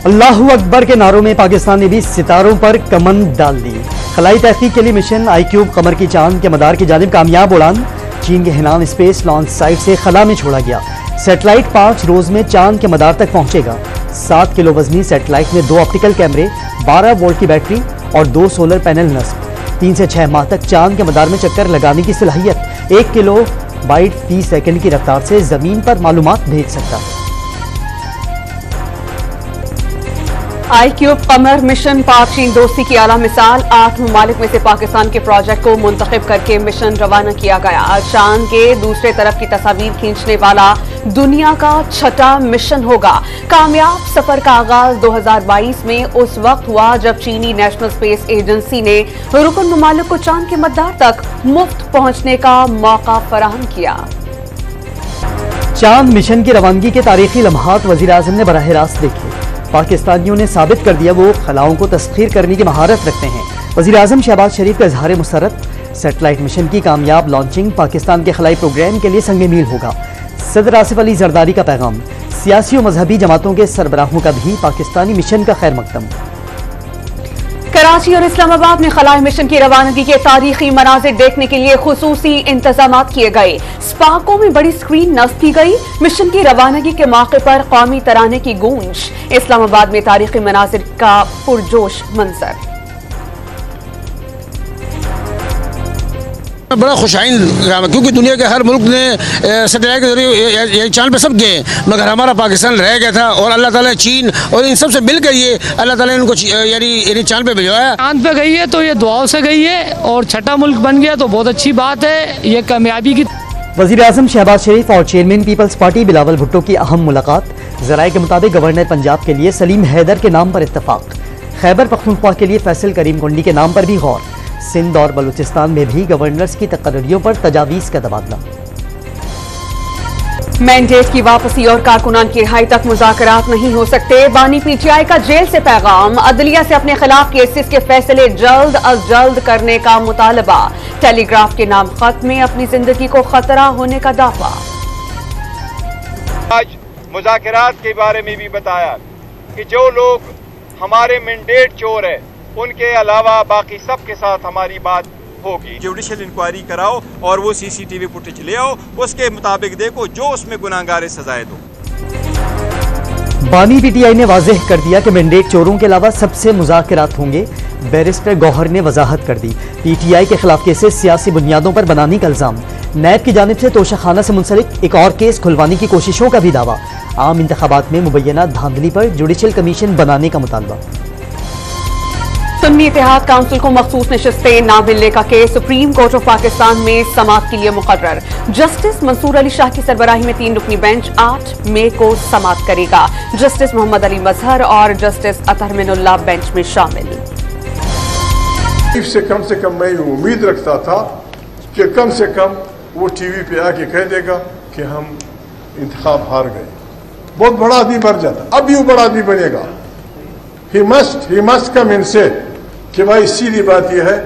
अल्लाहू अकबर के नारों में पाकिस्तान ने भी सितारों पर कमन डाल दी। खलाई तहकीक के लिए मिशन आईक्यूब कमर की चांद के मदार की जानिब कामयाब उड़ान। चीन के हेनान स्पेस लॉन्च साइट से खला में छोड़ा गया। सैटेलाइट 5 रोज में चांद के मदार तक पहुंचेगा। 7 किलो वजनी सैटेलाइट में 2 ऑप्टिकल कैमरे, 12 वोल्ट की बैटरी और 2 सोलर पैनल नस्ब। 3 से 6 माह तक चांद के मदार में चक्कर लगाने की सलाहियत। 1 किलो बाइट फी सेकंड की रफ्तार से जमीन पर मालूमात भेज सकता है। आईक्यूब कमर मिशन पाक चीन दोस्ती की आला मिसाल। 8 ममालिक में से पाकिस्तान के प्रोजेक्ट को मुंतखब करके मिशन रवाना किया गया। चांद के दूसरे तरफ की तस्वीर खींचने वाला दुनिया का 6ठा मिशन होगा। कामयाब सफर का आगाज 2022 में उस वक्त हुआ जब चीनी नेशनल स्पेस एजेंसी ने रुकन ममालिक को चांद के मदार तक मुफ्त पहुंचने का मौका फराहम किया। चांद मिशन की रवानगी के तारीखी लम्हात वजीर आजम ने बराह रास्त देखे। पाकिस्तानियों ने साबित कर दिया वो खलाओं को तस्खीर करने की महारत रखते हैं। वजीर आजम शहबाज शरीफ का इजहार मुसरत। सैटेलाइट मिशन की कामयाब लॉन्चिंग पाकिस्तान के खलाई प्रोग्राम के लिए संग मील होगा। सदर आसिफ अली जरदारी का पैगाम। सियासी और मजहबी जमातों के सरबराहों का भी पाकिस्तानी मिशन का खैर मकदम। कराची और इस्लामाबाद में खलाई मिशन की रवानगी के तारीखी मनाजिर देखने के लिए खुसूसी इंतजाम किए गए। स्पाकों में बड़ी स्क्रीन नस्ब की गई। मिशन की रवानगी के मौके पर कौमी तराने की गूंज। इस्लामाबाद में तारीखी मनाजिर का पुरजोश मंजर। बड़ा खुशाइन काम है क्योंकि दुनिया के हर मुल्क ने सैटेलाइट के जरिए चांद पे सब गए, मगर हमारा पाकिस्तान रह गया था और अल्लाह ताला चीन और इन सब से मिलकर ये अल्लाह ताला ने इनको यानी चांद पे भिजवाया। चांद पे गई है तो ये दुआओं से गई है और 6ठा मुल्क बन गया तो बहुत अच्छी बात है। ये कामयाबी की। वजीर आजम शहबाज शरीफ और chairman people's party Bilawal Bhutto की अहम मुलाकात। जराये के मुताबिक गवर्नर पंजाब के लिए सलीम हैदर के नाम पर इत्तफाक। खैबर पख्तूनख्वा के लिए फैसल करीम कुंडी के नाम पर भी गौर। सिंध और बलूचिस्तान में भी गवर्नर्स की तकर्रियों पर तजावीज़ का तबादला। मैंडेट की वापसी और कारकुनान की रिहाई तक मुज़ाकरात नहीं हो सकते। बानी पीटीआई का जेल से पैगाम। अदलिया से अपने खिलाफ केसेस के फैसले जल्द अज जल्द करने का मुतालबा। टेलीग्राफ के नाम खत में अपनी जिंदगी को खतरा होने का दावा। आज मुज़ाकरात के बारे में भी बताया कि जो लोग हमारे मैंडेट चोर है उनके अलावा बाकी सब के साथ हमारी बात होगी। जुडिशल इंक्वायरी कराओ और वो सीसीटीवी फुटेज ले आओ, उसके मुताबिक देखो, जो उसमें गुनाहगार सजाएं दो। बानी पीटीआई ने वाज़ेह कर दिया कि मैंडेट चोरों के अलावा सबसे मुज़ाकरात होंगे। बैरिस्टर गौहर ने वजाहत कर दी। पीटीआई के खिलाफ केसेस सियासी बुनियादों पर बनाने का इल्जाम। नैब की जानिब से तोशाखाना से मुंसलिक एक और केस खुलवाने की कोशिशों का भी दावा। आम इंतखाबात में मुबैना धांधली पर जुडिशल कमीशन बनाने का मुतालबा। सुन्नी इत्तेहाद काउंसिल को मखसूस नशिस्तें ना मिलने का case supreme court of Pakistan में समाअत के लिए मुकर्रर। जस्टिस मंसूर अली शाह की सरबराही में 3 रुकनी बेंच 8 मई को समाअत करेगा। जस्टिस मोहम्मद अली मजहर और जस्टिस अतहर मिनुल्लाह बेंच में शामिल। से कम मैं उम्मीद रखता था कि कम से कम वो टीवी पे आके कह देगा कि हम इंतखाब हार गए। बहुत बड़ा आदमी बन जाता, अब भी वो बड़ा आदमी बनेगा। ही मस्ट कम इन से कि भाई सीधी बात यह है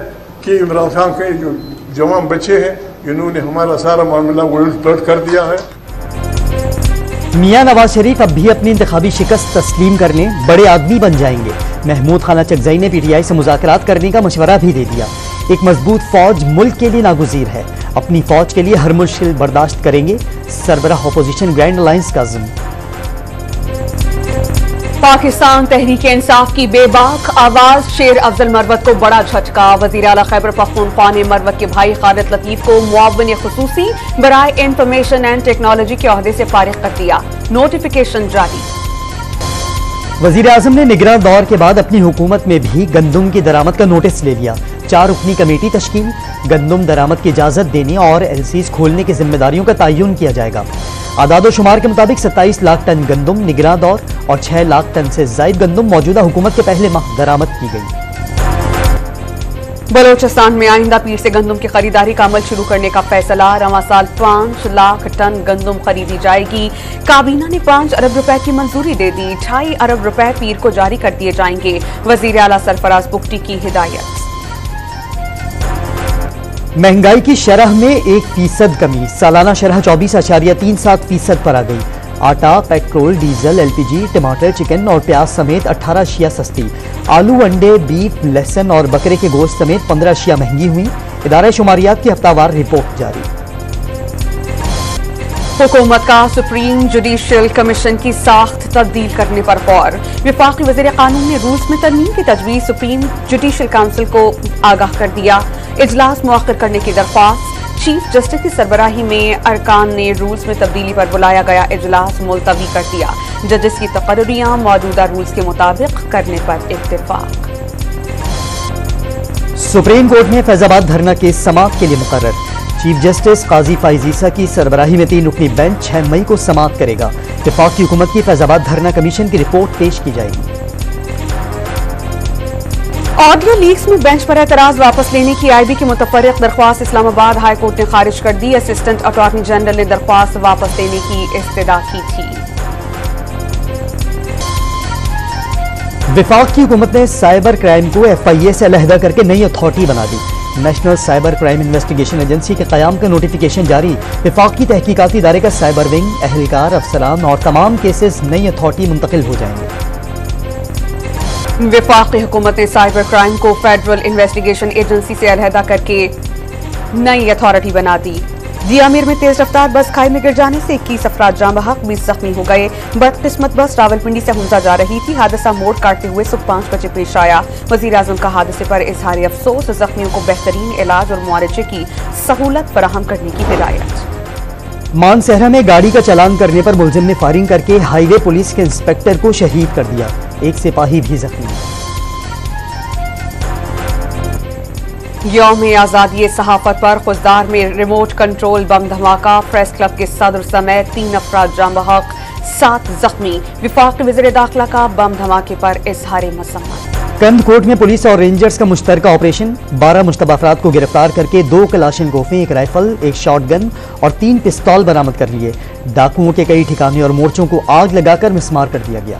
कि इमरान खान के जो जवान बच्चे हैं इन्होंने हमारा सारा मामला उलट पलट कर दिया है। मियां नवाज शरीफ अब भी अपनी इंतखाबी शिकस्त तस्लीम करने बड़े आदमी बन जाएंगे। महमूद खाना चकजई ने पीटीआई से मुज़ाकरात करने का मशवरा भी दे दिया। एक मजबूत फौज मुल्क के लिए नागुज़ीर है। अपनी फौज के लिए हर मुश्किल बर्दाश्त करेंगे। सरबराह अपोजिशन ग्रैंड अलायंस का अज़्म। पाकिस्तान तहरीक इंसाफ की बेबाक आवाज। शेर अफजल मरवत को बड़ा झटका। वज़ीर आला खैबर पख्तूनख्वा ने मरवत के भाई खालिद लतीफ को मुआविन खुसूसी बराए इंफॉर्मेशन एंड टेक्नोलॉजी के ओहदे से फारिग कर दिया। नोटिफिकेशन जारी। वज़ीर आज़म ने निगरान दौर के बाद अपनी हुकूमत में भी गंदुम की दरामद का नोटिस ले लिया। 4 रुकनी कमेटी तश्कील। गंदुम दरामद की इजाज़त देने और एलसीज खोलने की जिम्मेदारियों का तयन किया जाएगा। आदाद शुमार के मुताबिक 27 लाख टन गंदुम निगरान दौर और 6 लाख टन से ज़ायद गंदुम मौजूदा हुकूमत के पहले माह दरामद की गई। बलोचिस्तान में आइंदा पीर से गंदुम की खरीदारी का अमल शुरू करने का फैसला। रवां साल 5 लाख टन गंदुम खरीदी जाएगी। काबीना ने 5 अरब रुपए की मंजूरी दे दी। 2.5 अरब रुपए पीर को जारी कर दिए जाएंगे। वजीर आला सरफराज बुगटी की हिदायत। महंगाई की शरह में 1% कमी। सालाना शरह 24.37% पर आ गई। आटा, पेट्रोल, डीजल, LPG, टमाटर, चिकन और प्याज समेत 18 अशिया सस्ती। आलू, अंडे, बीफ, लहसुन और बकरे के गोश्त समेत 15 अशिया महंगी हुई। इदारा शुमारियात की हफ्तावार रिपोर्ट जारी। हुकूमत का सुप्रीम जुडिशियल कमीशन की साख्त तब्दील करने पर गौर। वफाकी वज़ीर कानून ने रूल्स में तरमीम की तजवीज़ सुप्रीम जुडिशियल काउंसिल को आगाह कर दिया। इजलास मुअक्कर करने की दरख्वास्त। चीफ जस्टिस की सरबराही में अरकान ने रूल्स में तब्दीली पर बुलाया गया इजलास मुलतवी कर दिया। जजेस की तकर्रियां मौजूदा रूल्स के मुताबिक करने पर इत्तेफाक। सुप्रीम कोर्ट में फैजाबाद धरना केस समाअत के लिए मुकर्रर। चीफ जस्टिस काजी फाइज ईसा की सरबराही में 3 रुकनी बेंच 6 मई को समाअत करेगा। वफाकी हुकूमत की फैजाबाद धरना कमीशन की रिपोर्ट पेश की जाएगी। ऑडियो लीक्स में बेंच पर एतराज वापस लेने की IB की मुतफर्रिक दरख्वास्त इस्लामाबाद हाई कोर्ट ने खारिज कर दी। असिस्टेंट अटॉर्नी जनरल ने दरख्वास्त वापस लेने की इस्तदा की थी। वफाक की हुकूमत ने साइबर क्राइम को FIA से अलहदा करके नई अथॉरिटी बना दी। National cyber crime investigation agency के क़याम का नोटिफिकेशन जारी। वफाकी तहकीकाती इदारे का साइबर विंग, अहलकार, अफसरान और तमाम केसेस नई अथॉरिटी मुंतकिल हो जाएंगे। वफाकी हुकूमत ने साइबर क्राइम को फेडरल इन्वेस्टिगेशन एजेंसी से अलहदा करके नई अथॉरिटी बना दी। जियामीर में तेज रफ्तार बस खाई में गिर जाने से 21 अफराद जाँ बहक, 20 जख्मी हो गए। बदकिस्मत बस रावलपिंडी से हुंजा जा रही थी। हादसा मोड़ काटते हुए सुबह 5 बजे पेश आया। वजीर आजम का हादसे पर इजहार अफसोस। जख्मियों को बेहतरीन इलाज और मुआवजे की सहूलत फराहम करने की हिदायत। मानसहरा में गाड़ी का चालान करने पर मुलजिम ने फायरिंग करके हाईवे पुलिस के इंस्पेक्टर को शहीद कर दिया। एक सिपाही भी जख्मी। यौम आज़ादी सहाफत पर खुजदार में रिमोट कंट्रोल बम धमाका। प्रेस क्लब के सदर समेत 3 अफराद जाँ बहक, 7 जख्मी। वफाक वज़ीर दाखिला का बम धमाके पर इजहार मसम्मत। कंदकोट में पुलिस और रेंजर्स का मुश्तरका ऑपरेशन। 12 मुश्तबा अफराद को गिरफ्तार करके 2 कलाशिनकोफें, 1 राइफल, 1 शॉटगन और 3 पिस्तौल बरामद कर लिए। डाकुओं के कई ठिकाने और मोर्चों को आग लगाकर मिसमार कर दिया गया।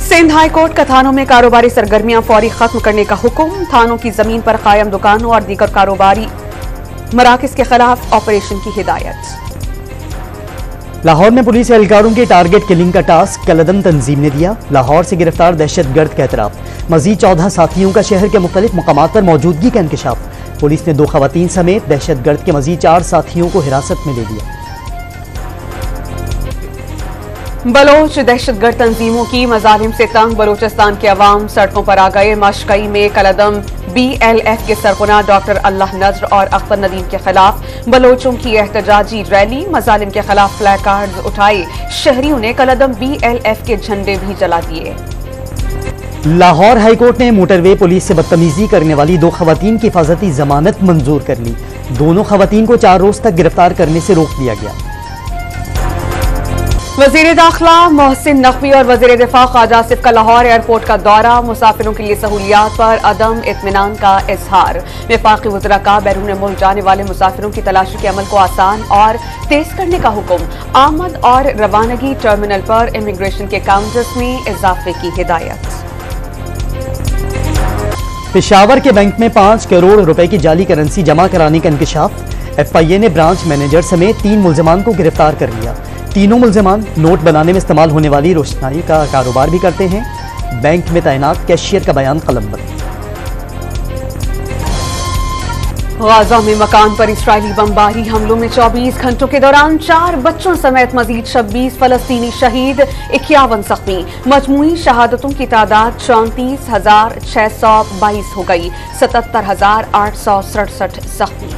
सिंध हाई कोर्ट का थानों में कारोबारी सरगर्मियां फौरी खत्म करने का हुक्म। थानों की जमीन पर कायम दुकानों और दीगर कारोबारी मराकज के खिलाफ ऑपरेशन की हिदायत। लाहौर में पुलिस एहलकारों के टारगेट किलिंग का टास्क कलदम तंजीम ने दिया। लाहौर से गिरफ्तार दहशतगर्द का एतराफ। मजीद 14 साथियों का शहर के मुख्तलिफ मकामात पर मौजूदगी का इंकशाफ। पुलिस ने 2 खवातीन समेत दहशतगर्द के मजीद 4 साथियों को हिरासत में ले लिया। बलोच दहशतगर्द तंजीमों की मजालिम से तंग बलोचिस्तान के अवाम सड़कों पर आ गए। मशकई में कलदम BLF के सरगना डॉक्टर अल्लाह नजर और अख्तर नदीम के खिलाफ बलोचों की एहतजाजी रैली। मजालिम के खिलाफ फ्लैग कार्ड उठाए। शहरियों ने कलदम BLF के झंडे भी जला दिए। लाहौर हाईकोर्ट ने मोटरवे पुलिस से बदतमीजी करने वाली 2 खवातीन की हिफाजती जमानत मंजूर कर ली। दोनों खवातीन को 4 रोज तक गिरफ्तार करने से रोक दिया गया। वजीर दाखिला मोहसिन नकवी और वजीर दिफा ख्वाजा आसिफ का लाहौर एयरपोर्ट का दौरा। मुसाफिरों के लिए सहूलियात पर अदम इत्मीनान का इजहार। वफाकी वज़रा का बैरून मुल्क जाने वाले मुसाफिरों की तलाशी के अमल को आसान और तेज करने का हुक्म। आमद और रवानगी टर्मिनल पर इमिग्रेशन के काउंटर्स में इजाफे की हिदायत। पेशावर के बैंक में 5 करोड़ रुपए की जाली करेंसी जमा कराने का इंकशाफ। FIA ने ब्रांच मैनेजर समेत 3 मुल्जिमान को गिरफ्तार कर लिया। तीनों मुल्जिमान नोट बनाने में इस्तेमाल होने वाली रोशनाई का कारोबार भी करते हैं। बैंक में तैनात कैशियर का बयान कलमबंद। गाजा में मकान पर इस्राइली बमबारी हमलों में 24 घंटों के दौरान 4 बच्चों समेत मजीद 26 फलस्तीनी शहीद, 51 जख्मी। मजमूई शहादतों की तादाद 34,622 हो गई। 77,867 जख्मी।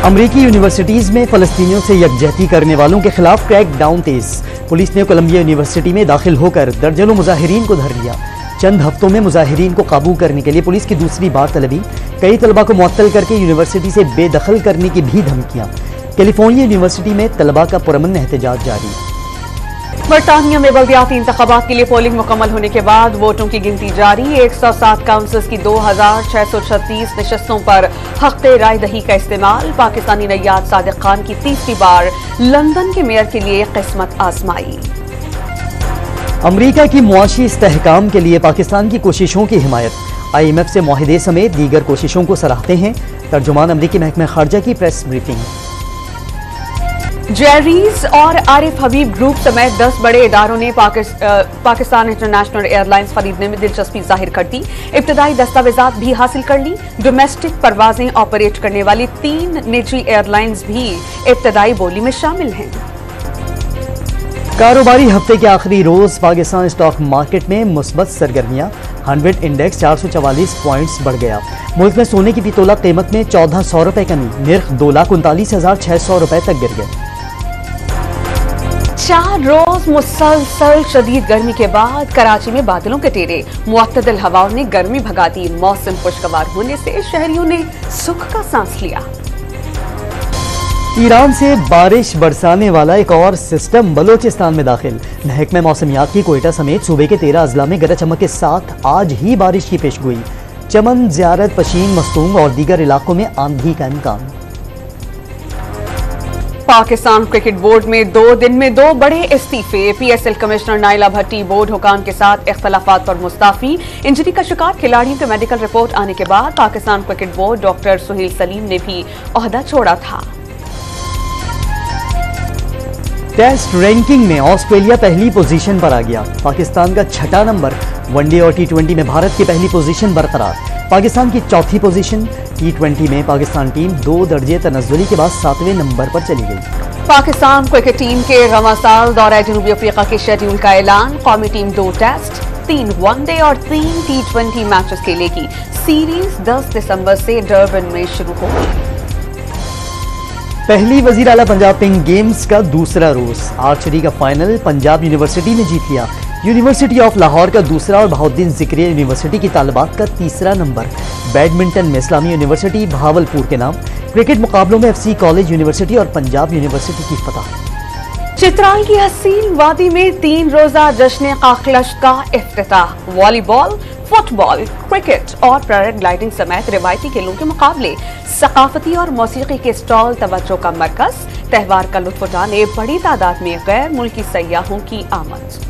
अमरीकी यूनिवर्सिटीज में फलस्तीनियों से यकजहती करने वालों के खिलाफ क्रैक डाउन तेज। पुलिस ने कोलंबिया यूनिवर्सिटी में दाखिल होकर दर्जनों मुजाहिरीन को धर लिया। चंद हफ्तों में मुजाहिरीन को काबू करने के लिए पुलिस की दूसरी बार तलबी। कई तलबा को मुअत्तल करके यूनिवर्सिटी से बेदखल करने की भी धमकियां। कैलिफोर्निया यूनिवर्सिटी में तलबा का पुरअमन एहतजाज जारी। बरतानिया में बल्दियाती इंतखाबात के लिए पोलिंग मुकम्मल होने के बाद वोटों की गिनती जारी। 107 काउंसिल्स की 2,636 नशस्तों पर हक़ राय दही का इस्तेमाल। पाकिस्तानी नैयाद सादिक खान की तीसरी बार लंदन के मेयर के लिए किस्मत आजमाई। अमरीका की मुआशी इस्तेहकाम के लिए पाकिस्तान की कोशिशों की हिमायत। IMF से मुआहिदे समेत दीगर कोशिशों को सराहते हैं। तर्जुमान अमरीकी महकमा खारजा की प्रेस ब्रीफिंग। जेरीज और आरिफ हबीब ग्रुप समेत 10 बड़े इदारों ने पाकिस्तान इंटरनेशनल एयरलाइंस खरीदने में दिलचस्पी जाहिर कर दी। इब्तदाई दस्तावेजात भी हासिल कर ली। डोमेस्टिक परवाजें ऑपरेट करने वाली 3 निजी एयरलाइंस भी इब्तदाई बोली में शामिल हैं। कारोबारी हफ्ते के आखिरी रोज पाकिस्तान स्टॉक मार्केट में मुस्बत सरगर्मियां। 100 इंडेक्स 444 पॉइंट्स बढ़ गया। मुल्क में सोने की पितोला कीमत में 1400 रुपए कमी, निर्ख 2,39,600 रुपए तक गिर गए। 4 रोज मुसलसल शदीद गर्मी के बाद कराची में बादलों के टेरे, मुअत्तदिल हवाओं ने गर्मी भगा दी। मौसम खुशगवार होने से शहरियों ने सुख का सांस लिया। ईरान से बारिश बरसाने वाला एक और सिस्टम बलोचिस्तान में दाखिल। महकमे मौसमियात की कोयटा समेत सूबे के 13 अजला में गरज चमक के साथ आज ही बारिश की पेशगोई। चमन, ज़ियारत, पशीन, मस्तूंग और दीगर इलाकों में आंधी का इम्कान। पाकिस्तान क्रिकेट बोर्ड में 2 दिन में 2 बड़े इस्तीफे। पीएसएल कमिश्नर नाइला भट्टी बोर्ड हुकाम के साथ इख्तलाफात पर मुस्ताफी। इंजरी का शिकार खिलाड़ियों के मेडिकल रिपोर्ट आने के बाद Pakistan cricket board doctor Suhail Salim ने भी ओहदा छोड़ा था। टेस्ट रैंकिंग में ऑस्ट्रेलिया पहली पोजीशन पर आ गया। पाकिस्तान का 6ठा नंबर। वनडे और टी20 में भारत की पहली पोजीशन बरकरार। पाकिस्तान की 4थी पोजीशन। टी20 में पाकिस्तान टीम 2 दर्जे तनज़्ज़ुली के बाद 7वें नंबर पर चली गई। पाकिस्तान क्रिकेट टीम के रवां साल दौरा जनूबी अफ्रीका के शेड्यूल का ऐलान। कौमी टीम 2 टेस्ट, 3 वनडे और 3 टी20 मैचेस खेलेगी। सीरीज 10 दिसंबर से डरबन में शुरू होगी। पहली वजीर आला पंजाब पिंक गेम्स का दूसरा रोज। आर्चरी का फाइनल पंजाब यूनिवर्सिटी ने जीत लिया। यूनिवर्सिटी ऑफ लाहौर का दूसरा और बहाउद्दीन ज़िक्रिया यूनिवर्सिटी की तालिबात का तीसरा नंबर। बैडमिंटन में इस्लामी यूनिवर्सिटी भावलपुर के नाम। क्रिकेट मुकाबलों में FC कॉलेज यूनिवर्सिटी और पंजाब यूनिवर्सिटी की फतह। चित्राल की हसीन वादी में 3 रोजा जश्न काकलश का इफ्तिताह। वॉलीबॉल, फुटबॉल, क्रिकेट और पैराग्लाइडिंग समेत रिवायती खेलों के मुकाबले, सकाफती और मौसीकी के स्टॉल तवज्जो का मरकज। त्यौहार का लुत्फ उठाने बड़ी तादाद में गैर मुल्की सयाहों की आमद।